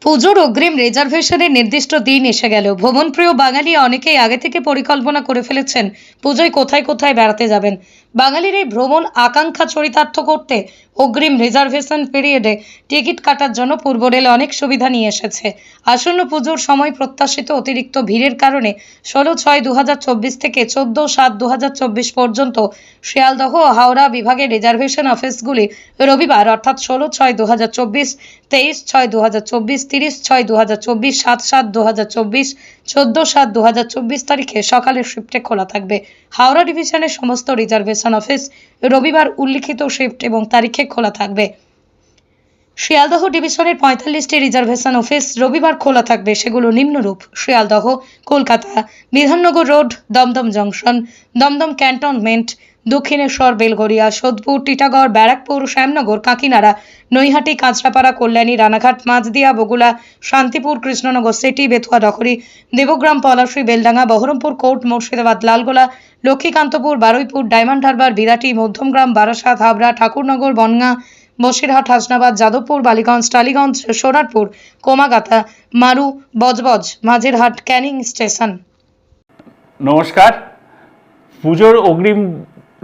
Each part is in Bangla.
পুজোর অগ্রিম রিজার্ভেশনের নির্দিষ্ট দিন এসে গেল। ভ্রমণপ্রিয় বাঙালি অনেকেই আগে থেকে পরিকল্পনা করে ফেলেছেন পুজোয় কোথায় কোথায় বেড়াতে যাবেন। বাঙালির এই ভ্রমণ আকাঙ্ক্ষা চরিতার্থ করতে অগ্রিম রিজার্ভেশন পিরিয়ডে টিকিট কাটার জন্য পূর্ব রেল অনেক সুবিধা নিয়ে এসেছে। আসন্ন পুজোর সময় প্রত্যাশিত অতিরিক্ত ভিড়ের কারণে 16/6/2024 থেকে 14/7/2024 পর্যন্ত শিয়ালদহ ও হাওড়া বিভাগের রিজার্ভেশন অফিসগুলি রবিবার অর্থাৎ 16/6/2024, 23/6/2024, 30/6/2024, 7/7/2024, 14/7/2024 তারিখে সকালের শিফটে খোলা থাকবে। হাওড়া ডিভিশনের সমস্ত রিজার্ভেশন অফিস রবিবার উল্লিখিত শিফট এবং তারিখে খোলা থাকবে। শিয়ালদহ ডিভিশনের 45টি রিজার্ভেশন অফিস রবিবার খোলা থাকবে। সেগুলো নিম্নরূপ: Sealdah, Kolkata, Bidhannagar road, Dum Dum junction, Dum Dum cantonment, Dakshineswar, Belgharia, Sodepur, Titagarh, Barrackpore, Shyamnagar, কাকিনাড়া, Naihati, Kanchrapara, Kalyani, Ranaghat, Majhdia, Bagula, Shantipur, Krishnanagar city, Bethuadahari, Debagram, Palashi, Beldanga, Berhampore court, Murshidabad, Lalgola, Lakshmikantapur, Baruipur, Diamond Harbour, Birati, Madhyamgram, Barasat, Habra, Thakurnagar, Bongaon, Basirhat, Hasnabad, Jadavpur, Ballygunge, Tollygunge, Sonarpur, Komagata, Maru, Budge Budge, Majerhat, Canning station. নমস্কার। পুজোর অগ্রিম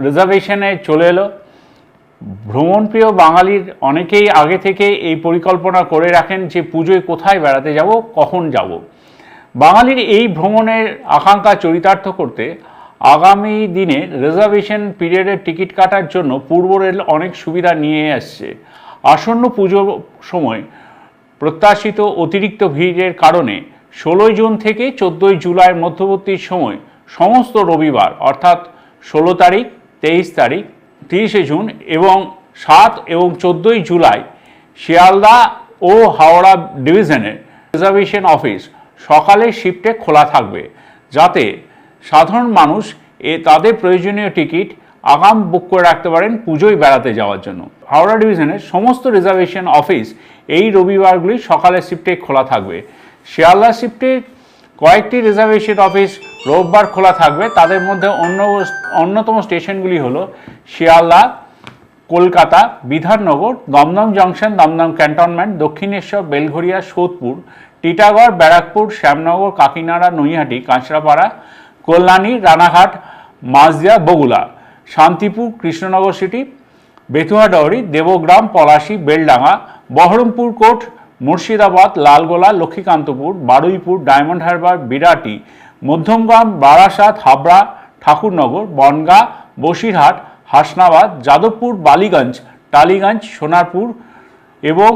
রিজার্ভেশনে চলে এলো। ভ্রমণপ্রিয় বাঙালির অনেকেই আগে থেকে এই পরিকল্পনা করে রাখেন যে পুজোয় কোথায় বেড়াতে যাব, কখন যাব। বাঙালির এই ভ্রমণের আকাঙ্ক্ষা চরিতার্থ করতে আগামী দিনে রিজার্ভেশন পিরিয়ডের টিকিট কাটার জন্য পূর্ব রেল অনেক সুবিধা নিয়ে আসছে। আসন্ন পুজোর সময় প্রত্যাশিত অতিরিক্ত ভিড়ের কারণে 16 জুন থেকে 14 জুলাইয়ের মধ্যবর্তী সময় সমস্ত রবিবার অর্থাৎ 16 তারিখ, 23 তারিখ, 30 জুন এবং 7 এবং 14 জুলাই শিয়ালদা ও হাওড়া ডিভিশনের রিজার্ভেশন অফিস সকালের শিফটে খোলা থাকবে, যাতে সাধারণ মানুষ তাদের প্রয়োজনীয় টিকিট আগাম বুক করে রাখতে পারেন পুজোয় বেড়াতে যাওয়ার জন্য। হাওড়া ডিভিশনের সমস্ত রিজার্ভেশন অফিস এই রবিবারগুলি সকালের শিফটে খোলা থাকবে। শিয়ালদা শিফটে কয়েকটি রিজার্ভেশন অফিস রোববার খোলা থাকবে। তাদের মধ্যে অন্যতম স্টেশনগুলি হলো শিয়ালদা, কলকাতা, বিধাননগর, দমদম জংশন, দমদম ক্যান্টনমেন্ট, দক্ষিণেশ্বর, বেলঘরিয়া, সোদপুর, টিটাগড়, ব্যারাকপুর, শ্যামনগর, কাকিনাড়া, Naihati, Kanchrapara, Kalyani, Ranaghat, Majhdia, Bagula, Shantipur, Krishnanagar city, Bethuadahari, Debagram, Palashi, Beldanga, Berhampore court, Murshidabad, Lalgola, Lakshmikantapur, Baruipur, Diamond Harbour, Birati, Madhyamgram, Barasat, Habra, Thakurnagar, Bongaon, Basirhat, Hasnabad, Jadavpur, Ballygunge, Tollygunge, Sonarpur এবং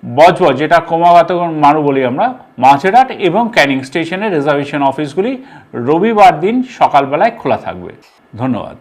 বজবজ, যেটা ক্রমাগত মারু বলি আমরা, মাঝেরহাট এবং ক্যানিং স্টেশনের রিজার্ভেশন অফিসগুলি রবিবার দিন সকালবেলায় খোলা থাকবে। ধন্যবাদ।